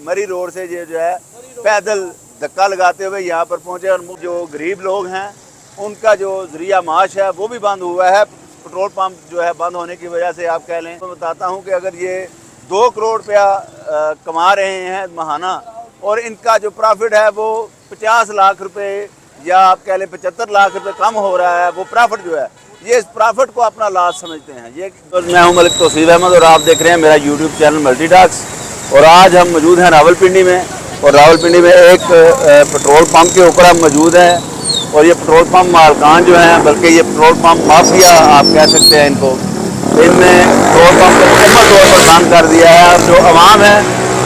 मरी रोड से ये जो है पैदल धक्का लगाते हुए यहाँ पर पहुँचे और जो गरीब लोग हैं उनका जो जरिया माश है वो भी बंद हुआ है। पेट्रोल पंप जो है बंद होने की वजह से आप कह लें, तो बताता हूँ कि अगर ये 2 करोड़ रुपया कमा रहे हैं महाना और इनका जो प्रॉफिट है वो 50 लाख रुपए या आप कह लें 75 लाख रुपए कम हो रहा है, वो प्रॉफिट जो है ये इस प्रॉफिट को अपना लाभ समझते हैं। ये तो मैं हूं मलिक तौसीफ अहमद और आप देख रहे हैं मेरा यूट्यूब चैनल मल्टी टॉक्स। और आज हम मौजूद हैं रावलपिंडी में, और रावलपिंडी में एक पेट्रोल पंप के ऊपर हम मौजूद हैं। और ये पेट्रोल पंप मालकान जो हैं, बल्कि ये पेट्रोल पंप माफिया आप कह सकते हैं इनको, इनने पेट्रोल पंप को मुकम्मल तौर पर बंद कर दिया है। अब जो आवाम है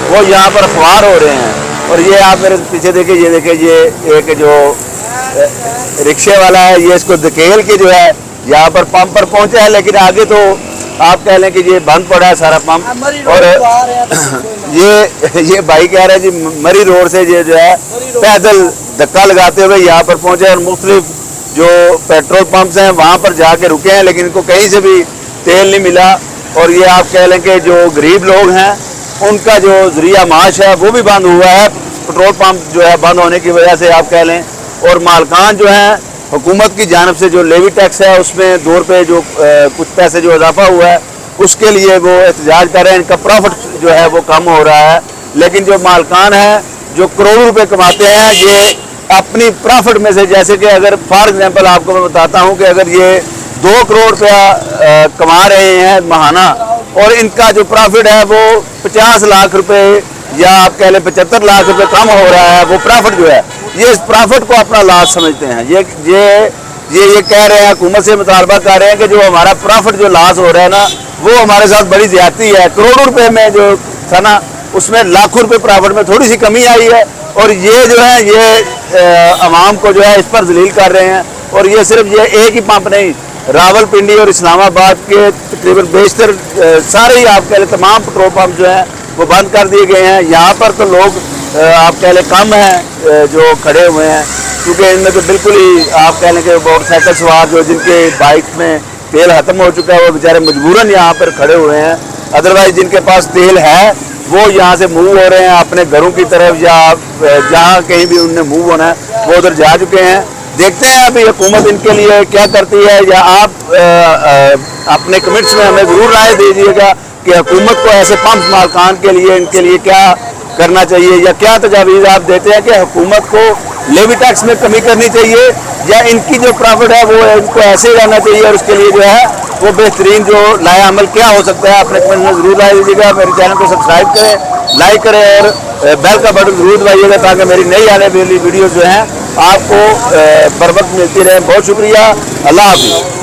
वो यहाँ पर अखबार हो रहे हैं। और ये आप मेरे पीछे देखिए, ये देखिए, ये एक जो रिक्शे वाला है ये इसको धकेल के जो है यहाँ पर पंप पर पहुंचा है, लेकिन आगे तो आप कह लें कि ये बंद पड़ा है सारा पंप। और ये भाई कह रहे हैं जी मरी रोड से ये जो है पैदल धक्का लगाते हुए यहाँ पर पहुंचे और मुख्तलिफ जो पेट्रोल पंप्स हैं वहाँ पर जाके रुके हैं, लेकिन इनको कहीं से भी तेल नहीं मिला। और ये आप कह लें कि जो गरीब लोग हैं उनका जो जरिया माश है वो भी बंद हुआ है, पेट्रोल पंप जो है बंद होने की वजह से आप कह लें। और मालकान जो हैं हुकूमत की जानब से जो लेवी टैक्स है उसमें 2 रुपये जो कुछ पैसे जो इजाफा हुआ है उसके लिए वो एहतजाज कर रहे हैं। इनका प्रॉफिट जो है वो कम हो रहा है, लेकिन जो मालकान है जो करोड़ों रुपए कमाते हैं ये अपनी प्रॉफिट में से, जैसे कि अगर फॉर एग्जांपल आपको मैं बताता हूं कि अगर ये 2 करोड़ रुपया कमा रहे हैं महाना और इनका जो प्रॉफिट है वो 50 लाख रुपए या आप कह लें 75 लाख रुपए कम हो रहा है, वो प्रॉफिट जो है ये इस प्रॉफिट को अपना लाभ समझते हैं। ये कह रहे हैं, हुकूमत से मुतालबा कर रहे हैं कि जो हमारा प्रॉफिट जो लॉस हो रहा है ना वो हमारे साथ बड़ी ज्यादती है। करोड़ों रुपए में जो था ना उसमें लाखों रुपए प्रॉफिट में थोड़ी सी कमी आई है, और ये जो है ये आवाम को जो है इस पर जलील कर रहे हैं। और ये सिर्फ ये एक ही पंप नहीं, रावलपिंडी और इस्लामाबाद के तकरीबन बेशतर सारे ही आप कह लें तमाम पेट्रोल पंप जो हैं वो बंद कर दिए गए हैं। यहाँ पर तो लोग आप कह लें कम हैं जो खड़े हुए हैं, क्योंकि इनमें तो बिल्कुल ही आप कह लें कि मोटरसाइकिल सवार जो जिनके बाइक में तेल ख़त्म हो चुका है वो बेचारे मजबूरन यहाँ पर खड़े हुए हैं। अदरवाइज जिनके पास तेल है वो यहाँ से मूव हो रहे हैं अपने घरों की तरफ, या जहाँ कहीं भी उन्हें मूव होना है वो उधर जा चुके हैं। देखते हैं अभी हुकूमत इनके लिए क्या करती है, या आप अपने कमेंट्स में हमें ज़रूर राय दीजिएगा कि हुकूमत को ऐसे पंप मालकान के लिए इनके लिए क्या करना चाहिए, या क्या तजावीज़ आप देते हैं कि हुकूमत को लेवी टैक्स में कमी करनी चाहिए, या इनकी जो प्रॉफिट है वो इनको ऐसे ही रहना चाहिए, और उसके लिए जो है वो बेहतरीन जो लाया अमल क्या हो सकता है अपने कमेंट में ज़रूर राय दीजिएगा। मेरे चैनल को सब्सक्राइब करें, लाइक करें और बेल का बटन ज़रूर दबाइएगा ताकि मेरी नई आने वाली वीडियो जो हैं आपको बर वक्त मिलती रहे। बहुत शुक्रिया, अल्लाह हाफ़िज़।